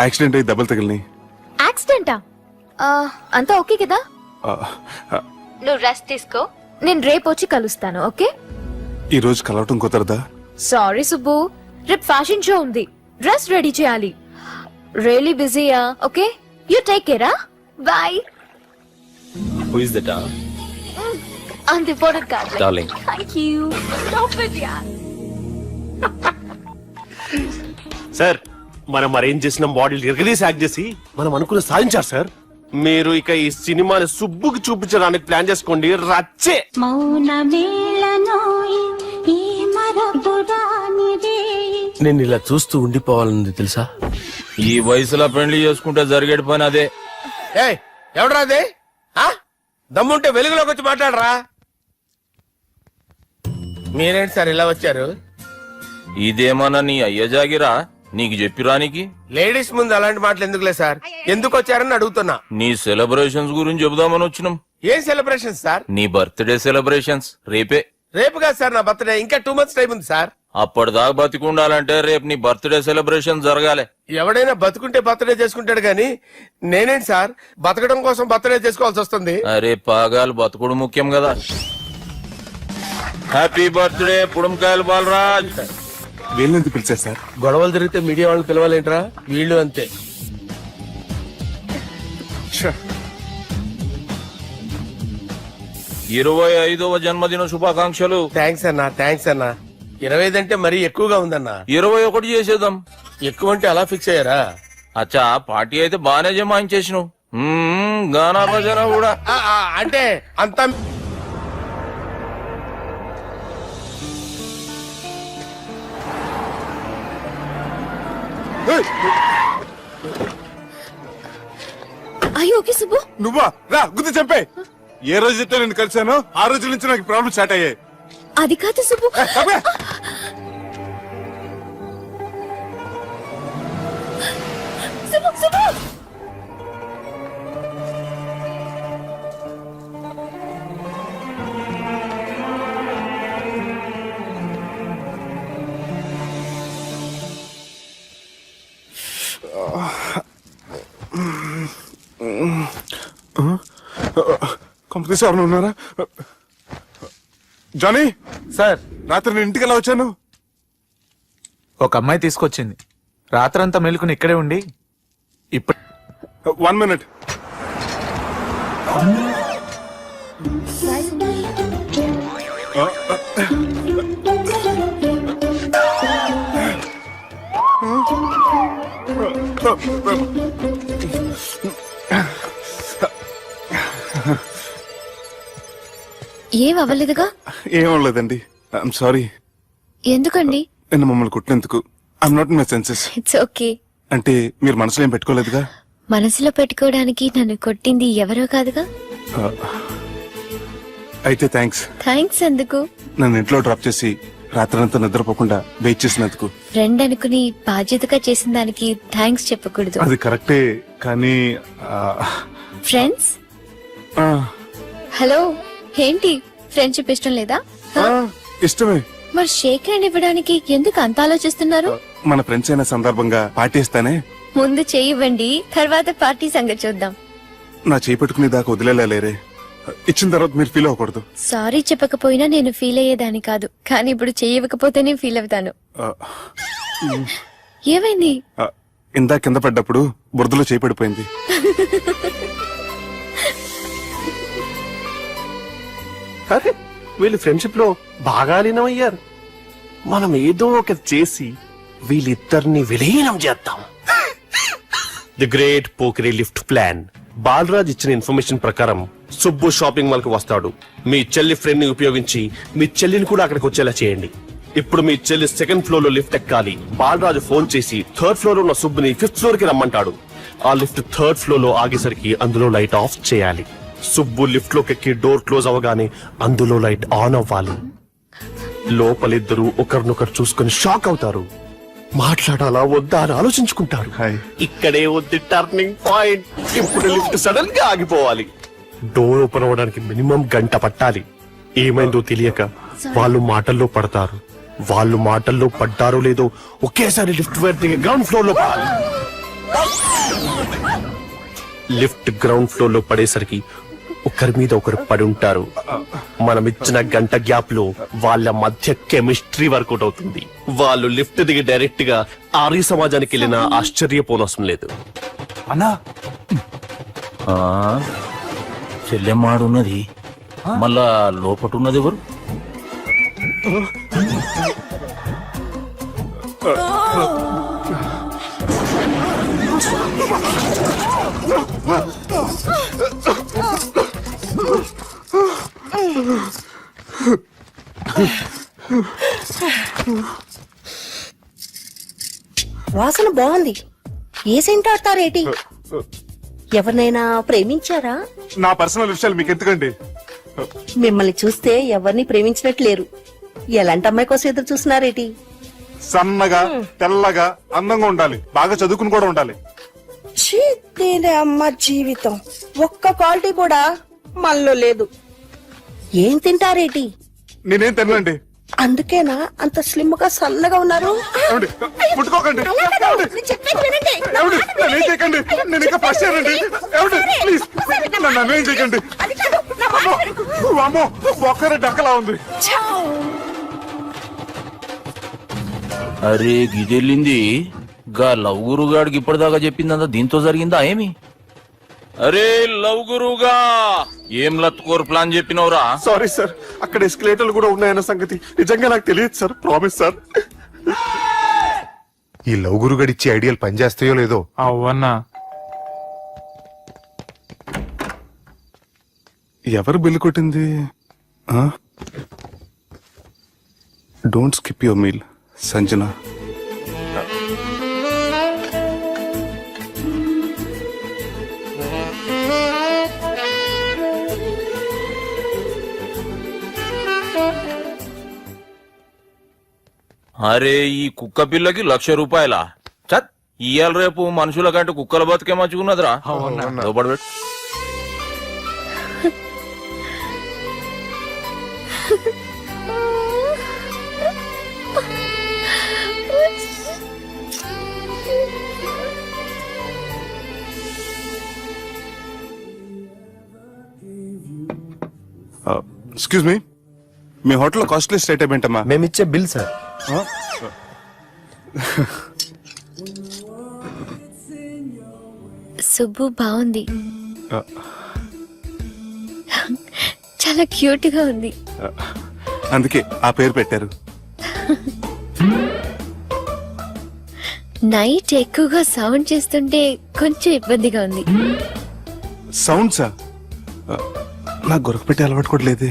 Accident అయ్యి దెబ్బలు తగిలినాయి. యాక్సిడెంటా? అంతా ఓకే కదా? నువ్వు రెస్ట్ తీసుకో, నేను రేపు వచ్చి కలుస్తాను. ఓకే? ఈ రోజు కలవటం కుదరదా? సారీ సుబ్బు, రేపు ఫ్యాషన్ షో ఉంది, డ్రెస్ రెడీ చేయాలి. రియలీ బిజీయా? Okay, you take care. Bye. Who is that? అంత ఇంపార్టెంట్ కాదు. Darling. Thank you. Stop it యార్. సార్ మనం అరేంజ్ చేసిన మోడల్ ఎరగదీసి యాక్ట్ చేసి మనం అనుకున్న సాధించారు సార్. మీరు ఇక ఈ సినిమాని సుబ్బుకి చూపించడానికి ప్లాన్ చేసుకోండి. రచ్చే. నేను ఇలా చూస్తూ ఉండిపోవాలని తెలుసా? ఈ వయసులో పెళ్లి చేసుకుంటే జరిగేటి పని అదే. ఎవడరా అదే? దమ్ముంటే వెలుగులోకి వచ్చి మాట్లాడరా. మీరేంటి సార్ ఇలా వచ్చారు? ఇదేమన్నా నీ అయ్య జాగిరా నీకు చెప్పిరానికి? లేడీస్ ముందు అలాంటి మాటలు ఎందుకులే సార్, ఎందుకు వచ్చారని అడుగుతున్నా. నీ సెలబ్రేషన్స్ గురించి చెబుదామని వచ్చినాం. ఏం సెలబ్రేషన్ సార్? నీ బర్త్డే సెలబ్రేషన్స్ రేపే. రేపు కాదు సార్ నా బర్త్డే, ఇంకా 2 months టైం ఉంది సార్. అప్పటిదాకా బతికుండాలంటే రేపు నీ బర్త్డే సెలబ్రేషన్ జరగాలి. ఎవడైనా బతుకుంటే బర్త్డే చేసుకుంటాడు గాని నేనేంటి సార్ బతకడం కోసం బర్త్డే చేసుకోవాల్సి వస్తుంది. అరే పాగాలు బతుకుడు ముఖ్యం కదా. హ్యాపీ బర్త్డే పుడంకాయలు బాలరాజ్. వీళ్ళెందుకు పిలిచారు సార్? గొడవలు జరిగితే మీడియా వాళ్ళు పిలవాలేంట్రా? వీళ్ళు అంతే. 25వ జన్మదిన శుభాకాంక్షలు. థ్యాంక్స్ అన్నా, థ్యాంక్స్ అన్నా. 25 అంటే మరీ ఎక్కువగా ఉందన్నా. 21 చేసేద్దాం. ఎక్కువ అంటే అలా ఫిక్స్ అయ్యారా? అచ్చా పార్టీ అయితే బానే జమాయించేసినావు. గానా భజన కూడా అంటే అంతా అయ్యో ఓకే సుబ్బు. నువ్వా? రా గుర్తు చెప్పే. ఏ రోజైతే నేను కలిసానో ఆ రోజు నుంచి నాకు ప్రాబ్లం స్టార్ట్ అయ్యాయి. అది కాదు సుబ్బు. సుబ్బు సుబ్బు. కంపెనీస్ ఎవరైనా ఉన్నారా? జానీ సార్, రాత్రి నేను ఇంటికి ఎలా వచ్చాను? ఒక అమ్మాయి తీసుకొచ్చింది. రాత్రంతా మెలుకుని ఇక్కడే ఉండి ఇప్పుడు 1 minute. ఏం అవ్వలేదుగా? ఏం లేదండి. I'm sorry. ఎందుకండి? నిన్న మమ్మల్ని కుట్టినందుకు. I'm not in my senses. It's okay. అంటే మీరు మనసులో ఏం పెట్టుకోలేదుగా? మనసులో పెట్టుకోవడానికి నన్ను కొట్టింది ఎవరో కాదుగా. అయితే థ్యాంక్స్. థ్యాంక్స్ ఎందుకు? నన్ను ఇంట్లో డ్రాప్ చేసి రాత్రంతా నిద్రపోకుండా వెయిట్ చేసినందుకు. ఫ్రెండ్ అనుకుని బాధ్యతగా చేసిన దానికి థ్యాంక్స్ చెప్పకూడదు. అది కరెక్టే కానీ ఫ్రెండ్స్ హలో, ఏంటి ఫ్రెండ్షిప్ ఇష్టం లేదా? ఇష్టమే. మరి షేక్ హ్యాండ్ ఇవ్వడానికి ఎందుకు అంత ఆలోచిస్తున్నారు? మన ఫ్రెండ్స్ అయిన సందర్భంగా పార్టీ ఇస్తానే. ముందు చేయివ్వండి, తర్వాత పార్టీ సంగతి చూద్దాం. నా చేయి పెట్టుకునే దాకా వదిలేలేరే. ఇచ్చిన తర్వాత మీరు ఫీల్ అవ్వకూడదు. సారీ చెప్పకపోయినా నేను ఫీల్ అయ్యేదాన్ని కాదు, కానీ ఇప్పుడు చేయకపోతేనే ఫీల్ అవుతాను. ఏమైంది? ఇందా కింద పడ్డప్పుడు బురదలో చేయి పడిపోయింది. అరే వీళ్ళు ఫ్రెండ్షిప్ లో బాగా లీనమయ్యారు. మనం ఏదో ఒకటి చేసి వీళ్ళిద్దరిని విలీనం చేద్దాం. ది గ్రేట్ పోకరీ లిఫ్ట్ ప్లాన్. బాలరాజ్ ఇచ్చిన ఇన్ఫర్మేషన్ ప్రకారం సుబ్బు షాపింగ్ మాల్ కి వస్తాడు. మీ చెల్లి ఫ్రెండ్ ని ఉపయోగించి మీ చెల్లిని కూడా అక్కడికి వచ్చేలా చేయండి. ఇప్పుడు మీ చెల్లి 2nd floor లో లిఫ్ట్ ఎక్కాలి. బాలరాజు ఫోన్ చేసి 3rd floor లో ఉన్న సుబ్బుని 5th floor కి రమ్మంటాడు. ఆ లిఫ్ట్ 3rd floor లో ఆగేసరికి అందులో లైట్ ఆఫ్ చేయాలి. సుబ్బు లిఫ్ట్ లోకి ఎక్కి డోర్ క్లోజ్ అవగానే అందులో లైట్ ఆన్ అవ్వాలి. లోపలిద్దరూ ఒకరినొకరు చూసుకుని షాక్ అవుతారు. మాట్లాడాలా వద్దా అని ఆలోచించుకుంటారు. ఇక్కడే ఉంది టర్నింగ్ పాయింట్. ఇప్పుడు లిఫ్ట్ సడన్ గా ఆగిపోవాలి. డోర్ ఓపెన్ అవ్వడానికి మినిమం 1 గంట పట్టాలి. ఏమైందో తెలియక వాళ్ళు మాటల్లో పడతారు. వాళ్ళు మాటల్లో పడ్డారో లేదో ఒకేసారి లిఫ్ట్ గ్రౌండ్ ఫ్లోర్ లో పడాలి. లిఫ్ట్ గ్రౌండ్ ఫ్లోర్ లో పడేసరికి ఒకరి మీద ఒకరు పడి ఉంటారు. మనం ఇచ్చిన గంట గ్యాప్ లో వాళ్ళ మధ్య కెమిస్ట్రీ వర్కౌట్ అవుతుంది. వాళ్ళు లిఫ్ట్ దిగి డైరెక్ట్ గా ఆర్య సమాజానికి వెళ్ళిన ఆశ్చర్యపోనవసరం లేదు. అన్నా చెల్లెమ్మాడున్నది మళ్ళా లోపటున్నది ఎవరు? వాసన బాగుంది. ఏ సెంట్ ఆడతారేటి? ఎవరినైనా ప్రేమించారా? నా పర్సనల్ విషయాలు మీకు ఎందుకండి? మిమ్మల్ని చూస్తే ఎవరిని ప్రేమించినట్లేరు. ఎలాంటి అమ్మాయి కోసం ఎదురు చూస్తున్నారేటి? సన్నగా తెల్లగా అందంగా ఉండాలి, బాగా చదువుకుని కూడా ఉండాలి. ఛీ, దీని అమ్మ జీవితం ఒక్క క్వాలిటీ కూడా మనలో లేదు. ఏం తింటారేటి? నేనేం తినండి. అందుకేనా అంత స్లిమ్ గా సన్నగా ఉన్నారు? ఏమండి? ముట్టుకోకండి. ఏమండి? ఏమండి? నన్నేం చేయకండి. నేను ఇంకా ఫస్ట్ ఇయర్ అండి. ఏమండి? ప్లీజ్ నన్ను ఏం చేయకండి. అమ్మో, ఒక్కరే డక్కలా ఉంది. అరే గిదెళ్ళింది గా లవ్ గురుగాడికి ఇప్పటిదాకా చెప్పిందంతా దీంతో జరిగిందా ఏమి? అరే లవ్ గురుగా ఏం లత్కోర్ ప్లాన్ చెప్పినవురా? సారీ సార్, అక్కడ ఎస్కలేటర్లు కూడా ఉన్నాయన్న సంగతి నిజంగా నాకు తెలియదు సార్. Promise sir. ఈ లవ్ గురుగడి ఇచ్చే ఐడియాలు పనిచేస్తాయో లేదో. అవ్వన్నా ఎవరు బిల్లు కొట్టింది? Don't skip your meal Sanjana. అరే ఈ కుక్క పిల్లకి 1,00,000 రూపాయలా? చత్ ఇయ్యాల రేపు మనుషుల కంటే కుక్కల బతికే మంచుకున్నదిరా. లోపడి పెట్టు. ఎక్స్క్యూజ్ మీ, మీ హోటల్లో కాస్ట్లీ స్టేట్ ఏంటమ్మా? మేమిచ్చే బిల్ సార్. సుబ్బు బాగుంది, చాలా క్యూట్ గా ఉంది. అందుకే ఆ పేరు పెట్టారు. నైట్ ఎక్కువగా సౌండ్ చేస్తుంటే కొంచెం ఇబ్బందిగా ఉంది. సౌండ్సా? నాకు గొరక పెట్టే అలవాటు కూడా లేదే.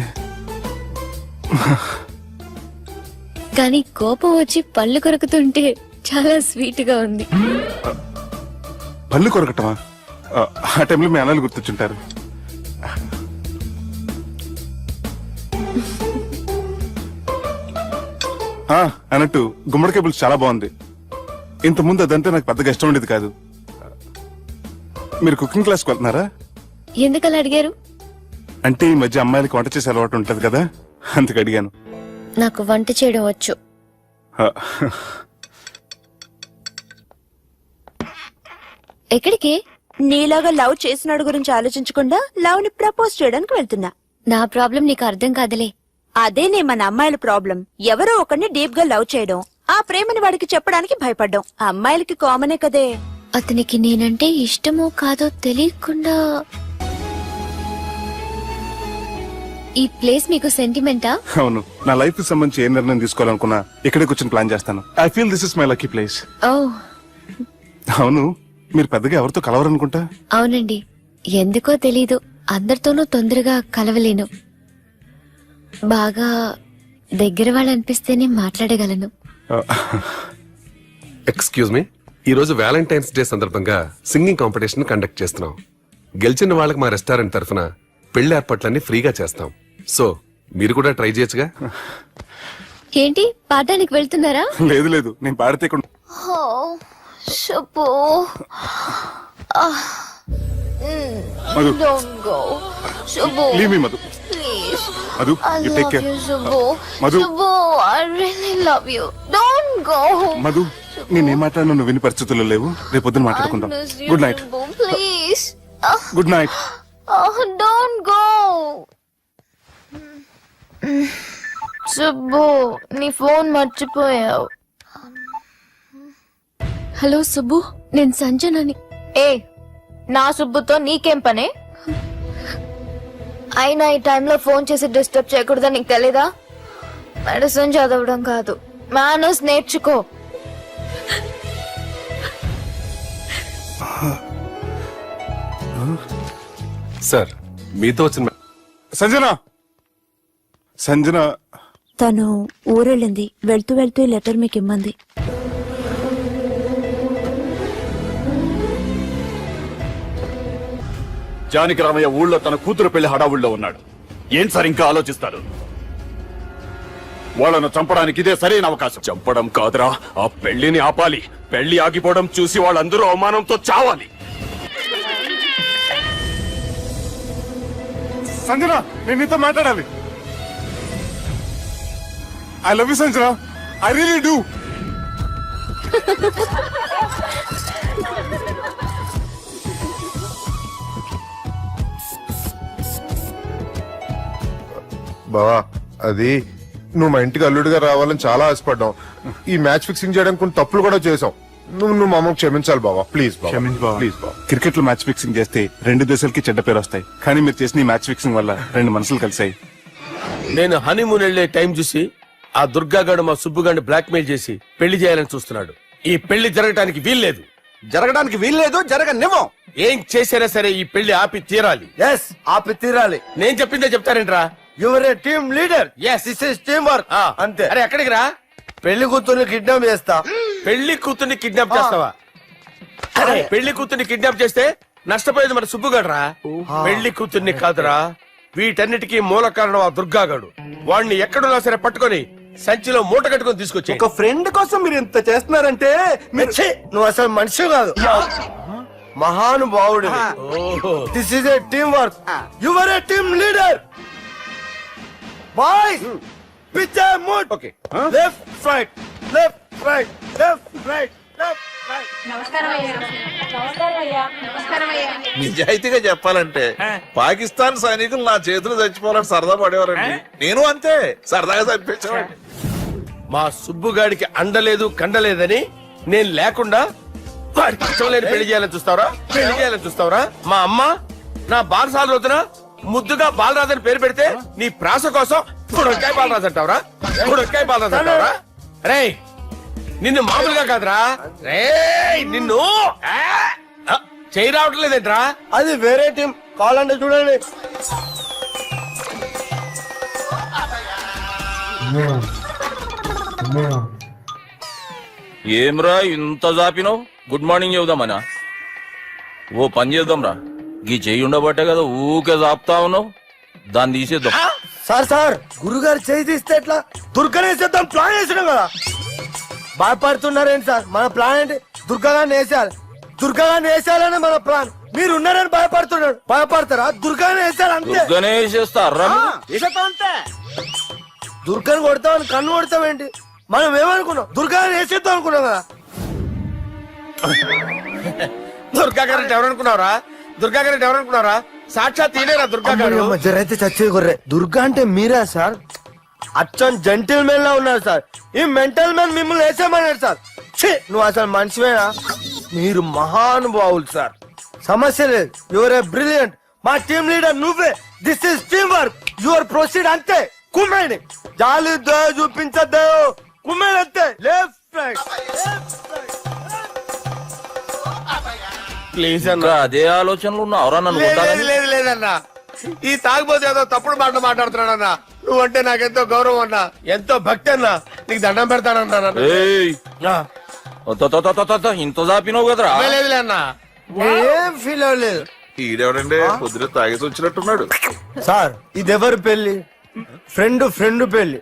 కానీ కోపం వచ్చి పళ్ళు కొరుకుతుంటే చాలా స్వీట్ గా ఉంది. పళ్ళు కొరకటమా? ఆ టైంలో మీ అన్నలు గుర్తొచ్చుంటారు. అన్నట్టు గుమ్మడికాయ పులుసు చాలా బాగుంది. ఇంత ముందు అదంటే నాకు పెద్దగా ఇష్టం ఉండేది కాదు. మీరు కుకింగ్ క్లాస్కి వెళ్తున్నారా? ఎందుకలా అడిగారు? అంటే ఈ మధ్య అమ్మాయిలకి వంట చేసే అలవాటు ఉంటది కదా, అందుకు అడిగాను. నాకు వంట చేయడం వచ్చు. ఎక్కడికి? నీలాగా లవ్ చేసినాడు గురించి ఆలోచించకుండా లవ్ ని ప్రపోజ్ చేయడానికి వెళ్తున్నా. నా ప్రాబ్లం నీకు అర్థం కాదులే. అదేనే మన అమ్మాయిల ప్రాబ్లం. ఎవరో ఒకరిని డీప్ గా లవ్ చేయడం, ఆ ప్రేమని వాడికి చెప్పడానికి భయపడ్డం అమ్మాయిలకి కామనే కదే. అతనికి నేనంటే ఇష్టమో కాదో తెలియకుండా ఈ ప్లేస్ మీకు సెంటిమెంటా? అవును, నా లైఫ్ కి సంబంధించి ఏ నిర్ణయం తీసుకోవాలనుకున్నా ఇక్కడే కూర్చొని ప్లాన్ చేస్తాను. I feel this is my lucky place. ఓ అవును, మీరు పెద్దగా ఎవరితో కలవరనుకుంటా? అవునండి, ఎందుకో తెలీదు, అందరితోనూ తొందరగా కలవలేను. బాగా దగ్గర వాళ్ళు అనిపిస్తేనే మాట్లాడగలను. ఎక్స్క్యూజ్ మీ, ఈ రోజు వ్యాలంటైన్స్ డే సందర్భంగా సింగింగ్ కాంపిటీషన్ కండక్ట్ చేస్తున్నాం. గెలిచిన వాళ్ళకి మా రెస్టారెంట్ తరఫున పెళ్లి ఏర్పాట్లన్నీ ఫ్రీగా చేస్తాం. సో మీరు కూడా ట్రై చేయొచ్చుగా. ఏంటి పాడడానికి వెళ్తున్నారా? లేదు లేదు, నేను పాడితే ఇక్కడ Madhu, Don't go. Shubho, leave me, Madhu. please. Madhu I you take love care. you, Subbu. Madhu. Subbu, I really love you. Don't go. Madhu నేనేం మాట్లాడినా నువ్వు విని పరిస్థితుల్లో లేవు. రేపు పొద్దున మాట్లాడుకుందాం. I miss you, good night. Subbu, please. Good night. Don't go. Subbu నీ ఫోన్ మర్చిపోయావు. హలో సుబ్బు, నేను సంజనని. ఏ నా సుబ్బుతో నీకేం పనే? అయినా ఈ టైంలో ఫోన్ చేసి డిస్టర్బ్ చేయకూడదని నీకు తెలీదా? మెడిసిన్ చదవడం కాదు, మేనర్స్ నేర్చుకో. సార్ మీతో వచ్చిన సంజన తను ఊరెళ్ళింది. వెళ్తూ వెళ్తూ ఈ లెటర్ మీకు ఇమ్మంది. జానకి రామయ్య ఊళ్ళో తన కూతురు పెళ్లి హడావుల్లో ఉన్నాడు. ఏం సార్ ఇంకా ఆలోచిస్తారు? వాళ్ళను చంపడానికి ఇదే సరైన అవకాశం. చంపడం కాదురా, ఆ పెళ్లిని ఆపాలి. పెళ్లి ఆగిపోవడం చూసి వాళ్ళందరూ అవమానంతో చావాలి. సంజన నేను నీతో మాట్లాడాలి. I love you Sanjana, I really do. బావా అది నువ్వు మా ఇంటికి అల్లుడిగా రావాలని చాలా ఆశపడ్డాం. ఈ మ్యాచ్ ఫిక్సింగ్ చేయడానికి కొన్ని తప్పులు కూడా చేసాం. నువ్వు మా అమ్మకు క్షమించాలి బావా, ప్లీజ్ క్షమించు బావ. ప్లీజ్ బావా. క్రికెట్ లో మ్యాచ్ ఫిక్సింగ్ చేస్తే 2 దేశాలకి చెడ్డ పేరు వస్తాయి. కానీ మీరు చేసిన ఈ మ్యాచ్ ఫిక్సింగ్ వల్ల 2 మనసులు కలిసాయి. నేను హనీమూన్ వెళ్లే టైం చూసి ఆ దుర్గాగాడు మా సుబ్బుగాడిని బ్లాక్ మెయిల్ చేసి పెళ్లి చేయాలని చూస్తున్నాడు. ఈ పెళ్లి జరగటానికి వీల్లేదు. జరగడానికి వీల్లేదు, జరగనివ్వం. ఏం చేసినా సరే ఈ పెళ్లి ఆపి తీరాలి. ఎస్ ఆపి తీరాలి. నేను చెప్పిందే చెప్తారేంట్రా? Your a team leader. Yes. This is team work. అంతే. అరే ఎక్కడికి రా? పెళ్లి కూతుర్ని కిడ్నాప్ చేస్తా. పెళ్లి కూతుర్ని కిడ్నాప్ చేస్తావా? అరే పెళ్లి కూతుర్ని కిడ్నాప్ చేస్తే నష్టపోయేది మన సుబ్బుగాడురా. పెళ్లి కూతుర్ని కాదురా, వీటన్నిటికీ మూల కారణం ఆ దుర్గాగాడు. వాడిని ఎక్కడున్నా సరే పట్టుకొని సంచిలో మూట కట్టుకొని తీసుకొచ్చి. ఒక ఫ్రెండ్ కోసం మీరు ఇంత చేస్తున్నారంటే ఛీ, నువ్వు అసలు మనిషి కాదు, మహానుభావుడు. This is a team work. Your a team leader. Boys pitch mood. Okay. Left right left right left right left right. నిజాయితీగా చెప్పాలంటే పాకిస్తాన్ సైనికులు నా చేతులు చచ్చిపోవాలని సరదా పడేవారండి. నేను అంతే సరదాగా చంపించేవాడిని. మా సుబ్బుగాడికి అండలేదు కండలేదని నేను లేకుండా వాడికి ఇష్టం లేని పెళ్లి చేయాలని చూస్తావరా? పెళ్లి చేయాలని చూస్తావరా? మా అమ్మ నా బాలసాల రోజున ముద్దుగా బాలరాజు అని పేరు పెడితే నీ ప్రాస కోసం గుడొక్కాయ బాలరాజు అంటావరా? గుడొక్కాయ బాలరాజు అంటావరా? రే నిన్ను మామూలుగా కాదురా, రే నిన్ను చేయి రావట్లేదేంట్రా? అది వేరే టీం. కావాలంటే చూడండి. ఏమ్రా ఇంత జాపినావు? Good morning చెబుదామనా? ఓ పని చేద్దాం రా, గీ చెయ్యి ఉండబట్టే కదా ఊకే జాపుతా ఉన్నావు. దాన్ని తీసేద్దాం. సార్ గురుగారు చేయి తీస్తే ఎట్లా? దుర్గనేసేద్దాం ప్లాన్ వేసినాం కదా. భయపడుతున్నారేంటి సార్? మన ప్లాన్ ఏంటి? దుర్గాగాన్ని వేసేయాలి. దుర్గాగాన్ని వేసేయాలని మన ప్లాన్. మీరు ఉన్నారని భయపడుతున్నాడు. భయపడతారా? దుర్గాని వేసేయాలి అంతే. దుర్గనే వేసేస్తారా? అంతే. దుర్గాని కొడతామని కన్ను కొడతామేంటి? మనం ఏమనుకున్నాం? దుర్గాని వేసేద్దాం అనుకున్నాం కదా. దుర్గా గారు ఎవరనుకున్నారా? దుర్గా గారు ఎవరనుకున్నారా? సాక్షాత్ తీరేరా దుర్గా గారు. జరైతే చచ్చేది గొర్రె. దుర్గా అంటే మీరా సార్? అచ్చం జెంటిల్ మెన్ లా ఉన్నారు సార్. ఈ మెంటల్ మెన్ మిమ్మల్ని వేసేమన్నాడు సార్. ఛీ, నువ్వు అసలు మనిషివేనా? మీరు మహానుభావులు సార్. సమస్య లేదు. Your a brilliant. మా టీమ్ లీడర్ నువ్వే. This is team work. Your proceed అంతే. కుమ్మేని జాలి దయ చూపించద్దు. కుమ్మేని అంతే. లెఫ్ట్ రైట్ ప్లీజ్ ఇంకా అదే ఆలోచనలు ఉన్నావురా నన్ను కొట్టాలని? లేదన్నా, ఈ తాగుబోతు ఏదో తప్పుడు మాటలు మాట్లాడుతున్నాడన్నా. నువ్వంటే నాకెంతో గౌరవం అన్నా, ఎంతో భక్తి అన్నా. నీకు దండం పెడతానన్నా. ఏయ్, ఇంత జాపినావు కదరా? లేదులే అన్నా. ఏం ఫీల్ అవ్వలేదు ఈడెవడండి పొద్దున తాగేసి వచ్చినట్టున్నాడు. సార్. ఇది ఎవరి పెళ్లి? ఫ్రెండ్ పెళ్లి.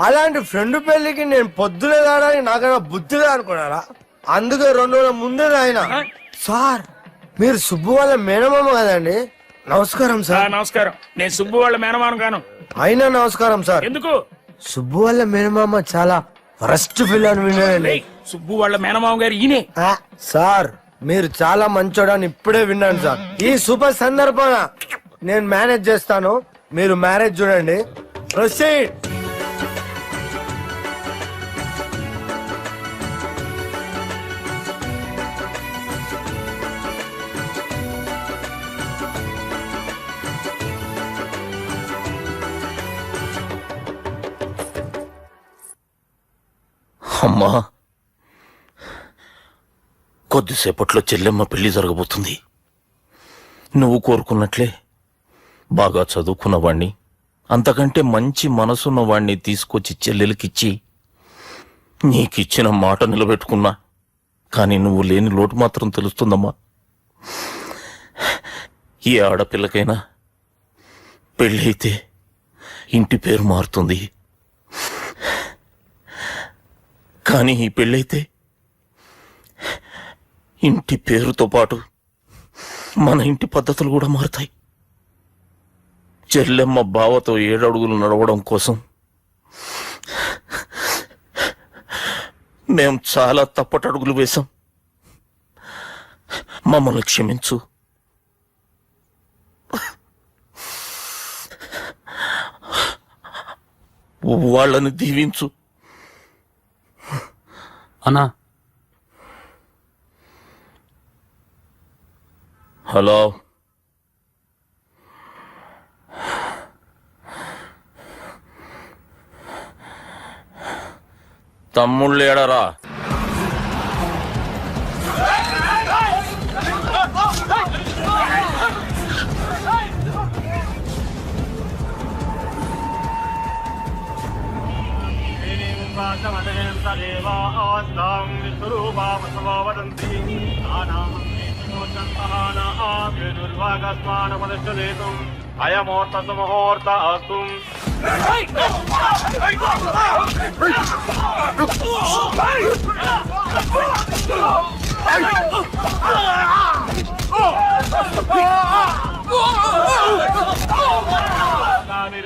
అలాంటి ఫ్రెండ్ పెళ్లికి నేను పొద్దునే రావడానికి నాకైనా బుద్ధిగా అనుకున్నారా? అందుకే 2 రోజుల ముందే ఆయన. సార్ మీరు సుబ్బు వాళ్ళ మేనమామ కదండి? నమస్కారం సార్. నమస్కారం. నేను సుబ్బు వాళ్ళ మేనమాను గాను. అయినా నమస్కారం సార్. ఎందుకు? సుబ్బు వాళ్ళ మేనమామ చాలా ఫస్ట్ ఫిల్ అని విన్నానండి. సుబ్బు వాళ్ళ మేనమామ గారు ఈయనే. సార్ మీరు చాలా మంచోడని ఇప్పుడే విన్నాను సార్. ఈ శుభ సందర్భాన నేను మేనేజ్ చేస్తాను, మీరు మ్యారేజ్ చూడండి. ప్రొసీడ్. అమ్మా, కొద్దిసేపట్లో చెల్లెమ్మ పెళ్లి జరగబోతుంది. నువ్వు కోరుకున్నట్లే బాగా చదువుకున్నవాణ్ణి, అంతకంటే మంచి మనసున్నవాణ్ణి తీసుకొచ్చి చెల్లెలకిచ్చి నీకిచ్చిన మాట నిలబెట్టుకున్నా. కానీ నువ్వు లేని లోటు మాత్రం తెలుస్తుందమ్మా. ఏ ఆడపిల్లకైనా పెళ్ళి అయితే ఇంటి పేరు మారుతుంది. కానీ ఈ పెళ్ళైతే ఇంటి పేరుతో పాటు మన ఇంటి పద్ధతులు కూడా మారుతాయి. చెల్లెమ్మ బావతో 7 అడుగులు నడవడం కోసం మేం చాలా తప్పటడుగులు వేశాం. మమ్మల్ని క్షమించు. వాళ్ళని దీవించు. అన్నా, హలో, తమ్ముళ్ళు ఏడరా? అయమూర్త సుముహూర్త అస్తు.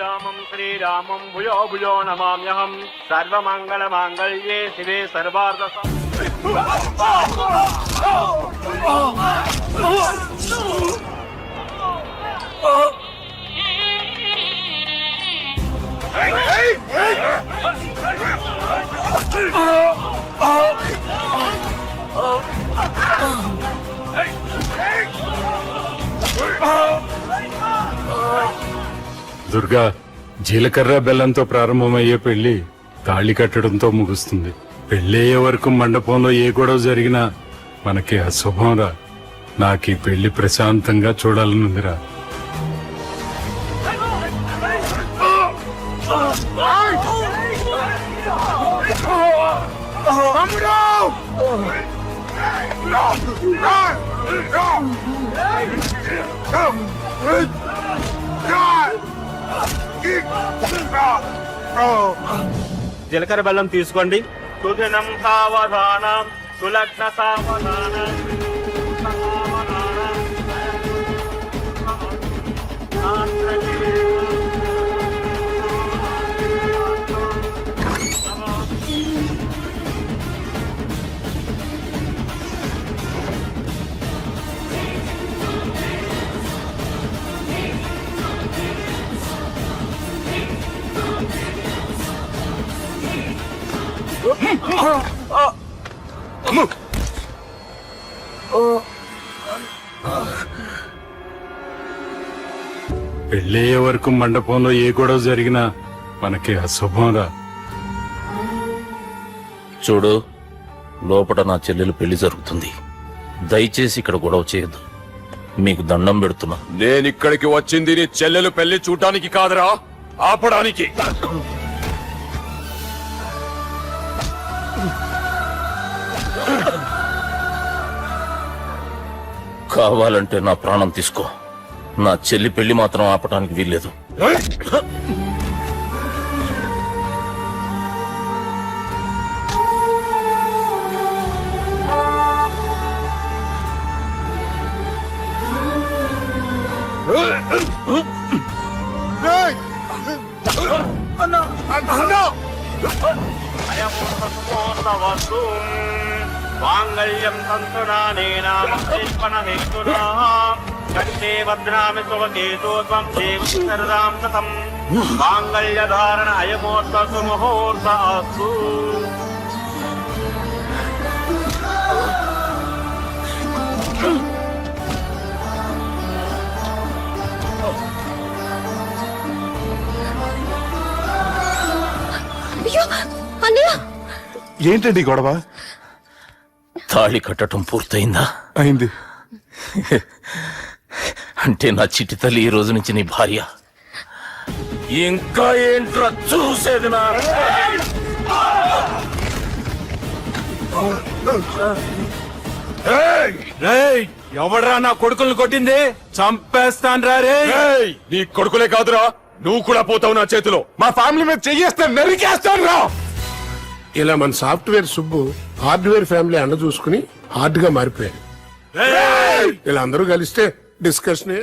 రామం శ్రీరామం భూయో భూయో నమామ్యహం. సర్వమంగళ మాంగళ్యే శివే సర్వార్థ. దుర్గా, జీలకర్ర బెల్లంతో ప్రారంభమయ్యే పెళ్లి తాళి కట్టడంతో ముగుస్తుంది. పెళ్ళయ్యే వరకు మండపంలో ఏ గొడవ జరిగినా మనకి అశుభంరా. నాకు ఈ పెళ్లి ప్రశాంతంగా చూడాలనుందిరా. జీలకర్ర బెల్లం తీసుకోండి. సుదినం సావధానం సులగ్న సావధానం. పెళ్ళయ్యే వరకు మండపంలో ఏ గొడవ జరిగినా మనకి అశుభంరా. చూడు, లోపల నా చెల్లెలు పెళ్లి జరుగుతుంది. దయచేసి ఇక్కడ గొడవ చేయొద్దు. మీకు దండం పెడుతున్నా. నేనిక్కడికి వచ్చింది నీ చెల్లెలు పెళ్లి చూడటానికి కాదురా, ఆపడానికి. కావాలంటే నా ప్రాణం తీసుకో. నా చెల్లి పెళ్లి మాత్రం ఆపటానికి వీల్లేదు. మాంగళ్యం తంతునానేన పుష్పణమేతునా కంఠే బధ్నామి సువకేతో త్వం దేవసరదాం సతం మాంగళ్యధారణ అయమోత్తసు ముహూర్తాస్తు. అయ్యో అన్నయ్య ఏంటండి ఈ గొడవ? తాళి కట్టడం పూర్తయిందా? అయింది. అంటే నా చిట్టి తల్లి ఈ రోజు నుంచి నీ భార్య. ఇంకా ఏంట్రా చూసేది? నా ఎవడ్రా నా కొడుకులను కొట్టింది? చంపేస్తాను రా రే. నీ కొడుకులే కాదురా, నువ్వు కూడా పోతావు నా చేతిలో. మా ఫ్యామిలీ మీద చెయ్యేస్తాను, నరికేస్తాను రా. ఇలా మన సాఫ్ట్వేర్ సుబ్బు హార్డ్వేర్ ఫ్యామిలీ అన్న చూసుకుని హార్డ్ గా మారిపోయాడు. ఇలా అందరూ కలిస్తే డిస్కషన్